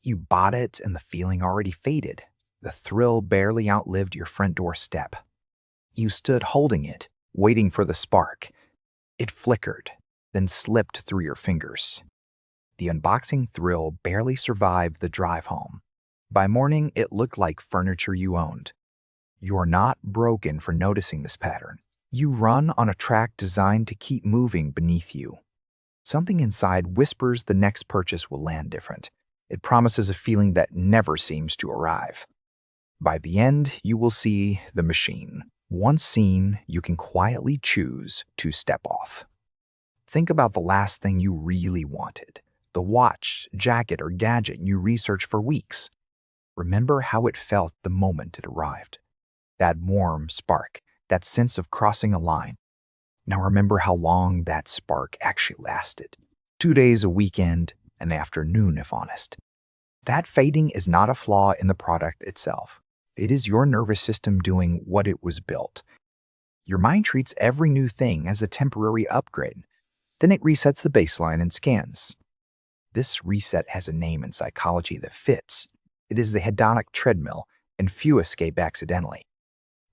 You bought it and the feeling already faded. The thrill barely outlived your front door step. You stood holding it, waiting for the spark. It flickered, then slipped through your fingers. The unboxing thrill barely survived the drive home. By morning, it looked like furniture you owned. You're not broken for noticing this pattern. You run on a track designed to keep moving beneath you. Something inside whispers the next purchase will land different. It promises a feeling that never seems to arrive. By the end, you will see the machine. Once seen, you can quietly choose to step off. Think about the last thing you really wanted. The watch, jacket, or gadget you researched for weeks. Remember how it felt the moment it arrived. That warm spark, that sense of crossing a line. Now remember how long that spark actually lasted. 2 days, a weekend, an afternoon if honest. That fading is not a flaw in the product itself. It is your nervous system doing what it was built. Your mind treats every new thing as a temporary upgrade. Then it resets the baseline and scans. This reset has a name in psychology that fits. It is the hedonic treadmill, and few escape accidentally.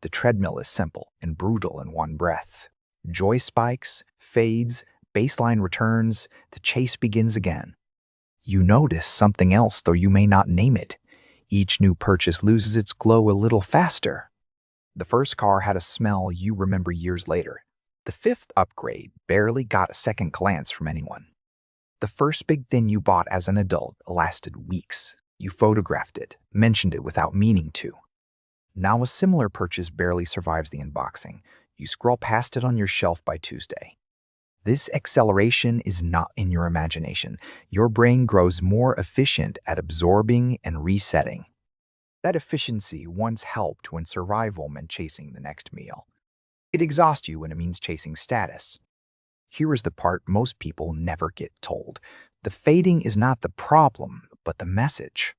The treadmill is simple and brutal in one breath. Joy spikes, fades, baseline returns, the chase begins again. You notice something else, though you may not name it. Each new purchase loses its glow a little faster. The first car had a smell you remember years later. The fifth upgrade barely got a second glance from anyone. The first big thing you bought as an adult lasted weeks. You photographed it, mentioned it without meaning to. Now a similar purchase barely survives the unboxing. You scroll past it on your shelf by Tuesday. This acceleration is not in your imagination. Your brain grows more efficient at absorbing and resetting. That efficiency once helped when survival meant chasing the next meal. It exhausts you when it means chasing status. Here is the part most people never get told. The fading is not the problem, but the message.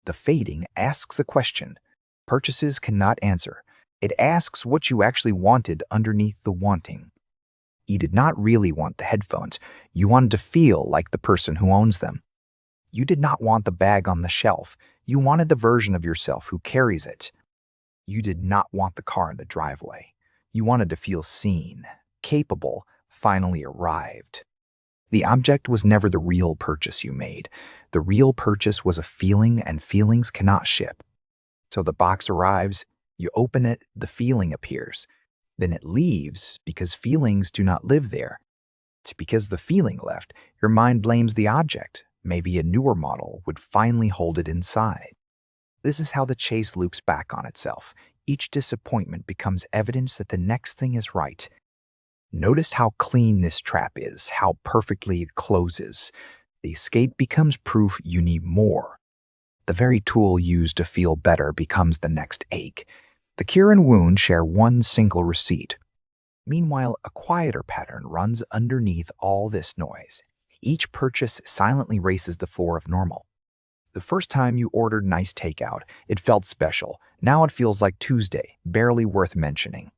The fading asks a question purchases cannot answer. It asks what you actually wanted underneath the wanting. You did not really want the headphones. You wanted to feel like the person who owns them. You did not want the bag on the shelf. You wanted the version of yourself who carries it. You did not want the car in the driveway. You wanted to feel seen, capable, finally arrived. The object was never the real purchase you made. The real purchase was a feeling, and feelings cannot ship. So the box arrives, you open it, the feeling appears. Then it leaves because feelings do not live there. It's because the feeling left, your mind blames the object. Maybe a newer model would finally hold it inside. This is how the chase loops back on itself. Each disappointment becomes evidence that the next thing is right. Notice how clean this trap is, how perfectly it closes. The escape becomes proof you need more. The very tool used to feel better becomes the next ache. The cure and wound share one single receipt. Meanwhile, a quieter pattern runs underneath all this noise. Each purchase silently races the floor of normal. The first time you ordered nice takeout, it felt special. Now it feels like Tuesday, barely worth mentioning.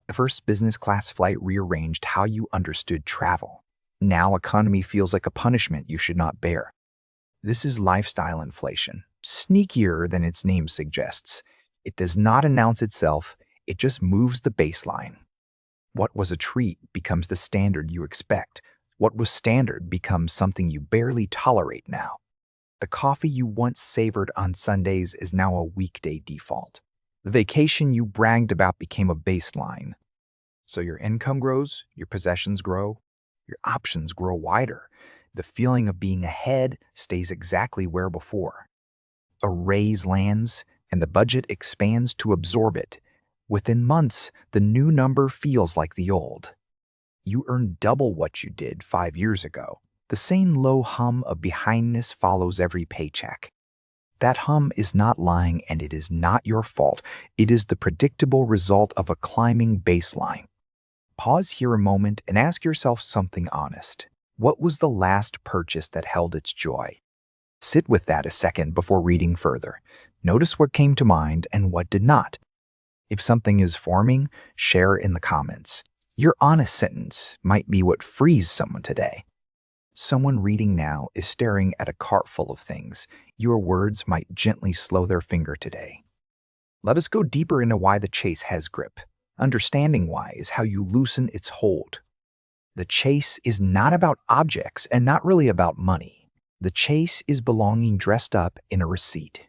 The first business class flight rearranged how you understood travel. Now economy feels like a punishment you should not bear. This is lifestyle inflation, sneakier than its name suggests. It does not announce itself, it just moves the baseline. What was a treat becomes the standard you expect. What was standard becomes something you barely tolerate now. The coffee you once savored on Sundays is now a weekday default. The vacation you bragged about became a baseline. So your income grows, your possessions grow, your options grow wider. The feeling of being ahead stays exactly where before. A raise lands, and the budget expands to absorb it. Within months, the new number feels like the old. You earn double what you did 5 years ago. The same low hum of behindness follows every paycheck. That hum is not lying, and it is not your fault. It is the predictable result of a climbing baseline. Pause here a moment and ask yourself something honest. What was the last purchase that held its joy? Sit with that a second before reading further. Notice what came to mind and what did not. If something is forming, share in the comments. Your honest sentence might be what frees someone today. Someone reading now is staring at a cart full of things. Your words might gently slow their finger today. Let us go deeper into why the chase has grip. Understanding why is how you loosen its hold. The chase is not about objects and not really about money. The chase is belonging dressed up in a receipt.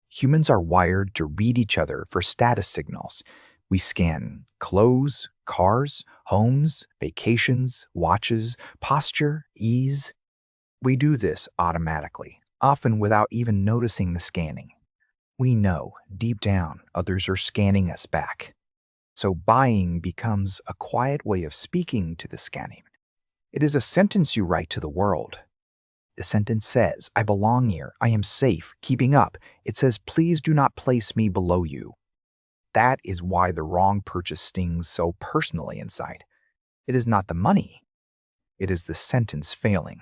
Humans are wired to read each other for status signals. We scan clothes, cars, homes, vacations, watches, posture, ease. We do this automatically, often without even noticing the scanning. We know, deep down, others are scanning us back. So buying becomes a quiet way of speaking to the scanning. It is a sentence you write to the world. The sentence says, I belong here, I am safe, keeping up. It says, please do not place me below you. That is why the wrong purchase stings so personally inside. It is not the money. It is the sentence failing.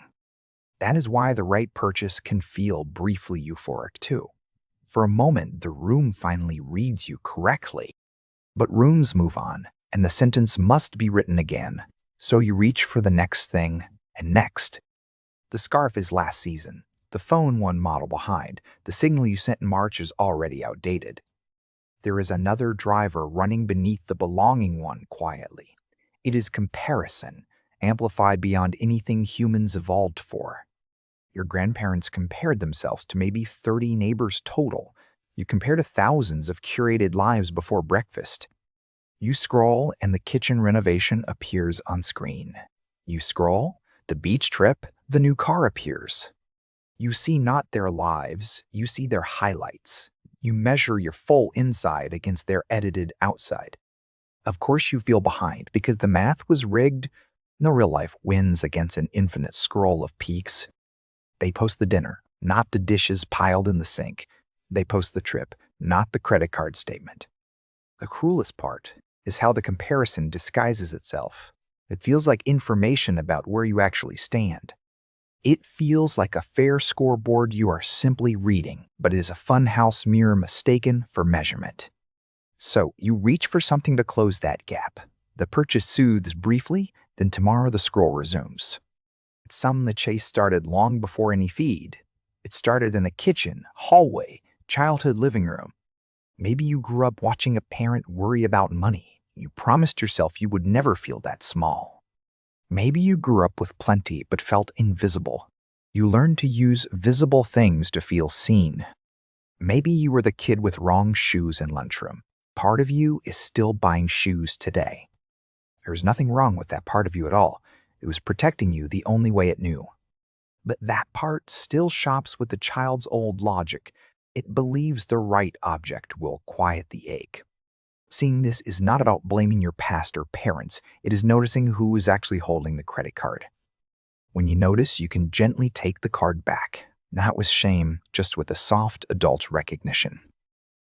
That is why the right purchase can feel briefly euphoric too. For a moment, the room finally reads you correctly. But rooms move on, and the sentence must be written again. So you reach for the next thing, and next. The scarf is last season. The phone one model behind. The signal you sent in March is already outdated. There is another driver running beneath the belonging one quietly. It is comparison, amplified beyond anything humans evolved for. Your grandparents compared themselves to maybe 30 neighbors total. You compare to thousands of curated lives before breakfast. You scroll and the kitchen renovation appears on screen. You scroll, the beach trip, the new car appears. You see not their lives, you see their highlights. You measure your full inside against their edited outside. Of course you feel behind because the math was rigged. No real life wins against an infinite scroll of peaks. They post the dinner, not the dishes piled in the sink. They post the trip, not the credit card statement. The cruelest part is how the comparison disguises itself. It feels like information about where you actually stand. It feels like a fair scoreboard you are simply reading, but it is a funhouse mirror mistaken for measurement. So you reach for something to close that gap. The purchase soothes briefly, then tomorrow the scroll resumes. Some the chase started long before any feed. It started in a kitchen, hallway, childhood living room. Maybe you grew up watching a parent worry about money. You promised yourself you would never feel that small. Maybe you grew up with plenty but felt invisible. You learned to use visible things to feel seen. Maybe you were the kid with wrong shoes in lunchroom. Part of you is still buying shoes today. There's nothing wrong with that part of you at all. It was protecting you the only way it knew. But that part still shops with the child's old logic. It believes the right object will quiet the ache. Seeing this is not about blaming your past or parents. It is noticing who is actually holding the credit card. When you notice, you can gently take the card back, not with shame, just with a soft adult recognition.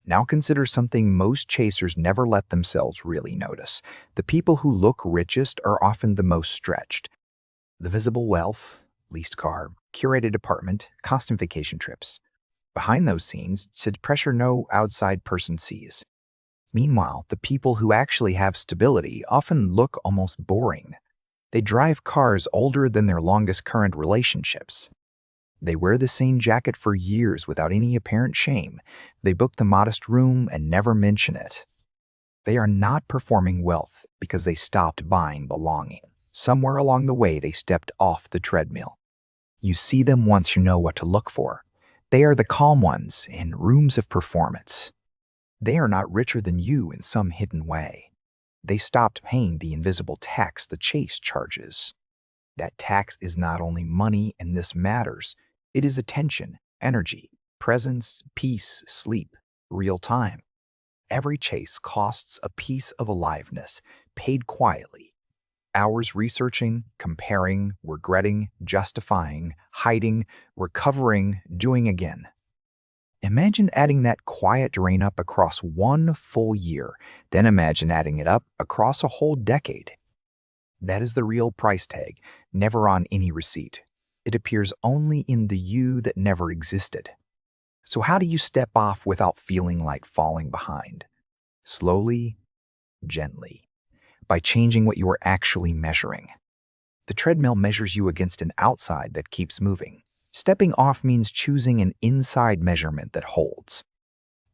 Now consider something most chasers never let themselves really notice. The people who look richest are often the most stretched. The visible wealth, leased car, curated apartment, constant vacation trips. Behind those scenes sits pressure no outside person sees. Meanwhile, the people who actually have stability often look almost boring. They drive cars older than their longest current relationships. They wear the same jacket for years without any apparent shame. They book the modest room and never mention it. They are not performing wealth because they stopped buying belonging. Somewhere along the way, they stepped off the treadmill. You see them once you know what to look for. They are the calm ones in rooms of performance. They are not richer than you in some hidden way. They stopped paying the invisible tax the chase charges. That tax is not only money, and this matters. It is attention, energy, presence, peace, sleep, real time. Every chase costs a piece of aliveness, paid quietly. Hours researching, comparing, regretting, justifying, hiding, recovering, doing again. Imagine adding that quiet drain up across one full year, then imagine adding it up across a whole decade. That is the real price tag, never on any receipt. It appears only in the you that never existed. So how do you step off without feeling like falling behind? Slowly, gently, by changing what you are actually measuring. The treadmill measures you against an outside that keeps moving. Stepping off means choosing an inside measurement that holds.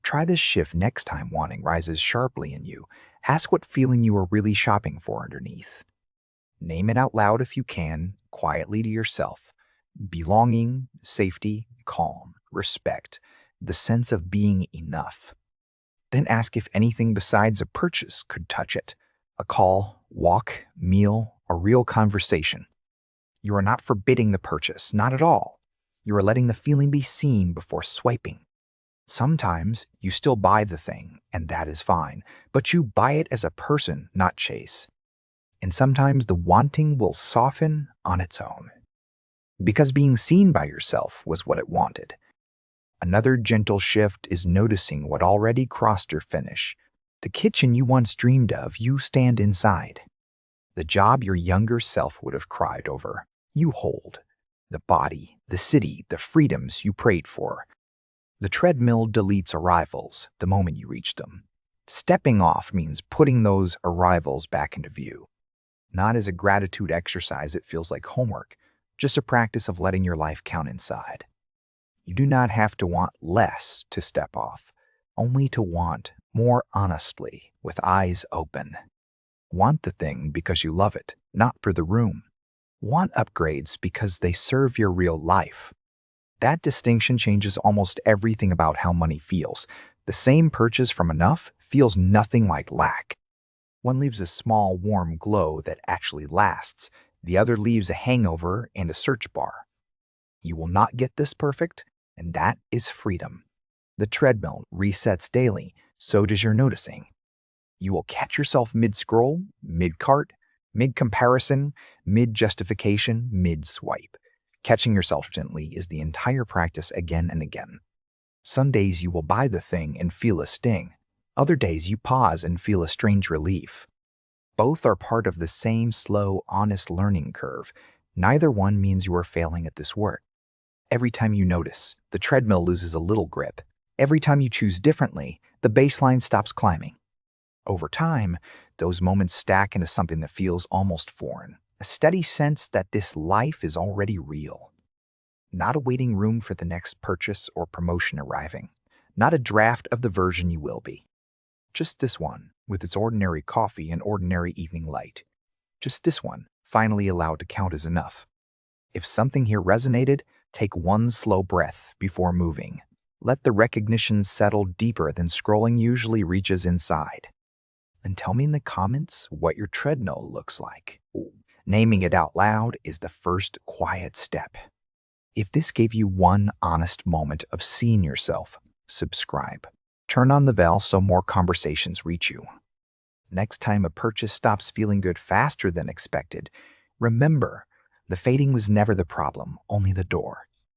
Try this shift next time wanting rises sharply in you. Ask what feeling you are really shopping for underneath. Name it out loud if you can, quietly to yourself. Belonging, safety, calm, respect, the sense of being enough. Then ask if anything besides a purchase could touch it. A call, walk, meal, a real conversation. You are not forbidding the purchase, not at all. You are letting the feeling be seen before swiping. Sometimes you still buy the thing, and that is fine, but you buy it as a person, not chase. And sometimes the wanting will soften on its own. Because being seen by yourself was what it wanted. Another gentle shift is noticing what already crossed your finish. The kitchen you once dreamed of, you stand inside. The job your younger self would have cried over, you hold. The body, the city, the freedoms you prayed for. The treadmill deletes arrivals the moment you reach them. Stepping off means putting those arrivals back into view. Not as a gratitude exercise, it feels like homework, just a practice of letting your life count inside. You do not have to want less to step off, only to want more honestly, with eyes open. Want the thing because you love it, not for the room. Want upgrades because they serve your real life. That distinction changes almost everything about how money feels. The same purchase from enough feels nothing like lack. One leaves a small, warm glow that actually lasts. The other leaves a hangover and a search bar. You will not get this perfect, and that is freedom. The treadmill resets daily, so does your noticing. You will catch yourself mid-scroll, mid-cart, mid-comparison, mid-justification, mid-swipe. Catching yourself gently is the entire practice again and again. Some days you will buy the thing and feel a sting. Other days you pause and feel a strange relief. Both are part of the same slow, honest learning curve. Neither one means you are failing at this work. Every time you notice, the treadmill loses a little grip. Every time you choose differently, the baseline stops climbing. Over time, those moments stack into something that feels almost foreign, a steady sense that this life is already real. Not a waiting room for the next purchase or promotion arriving. Not a draft of the version you will be. Just this one, with its ordinary coffee and ordinary evening light. Just this one, finally allowed to count as enough. If something here resonated, take one slow breath before moving. Let the recognition settle deeper than scrolling usually reaches inside. And tell me in the comments what your treadmill looks like. Naming it out loud is the first quiet step. If this gave you one honest moment of seeing yourself, subscribe. Turn on the bell so more conversations reach you. Next time a purchase stops feeling good faster than expected, remember, the fading was never the problem, only the door.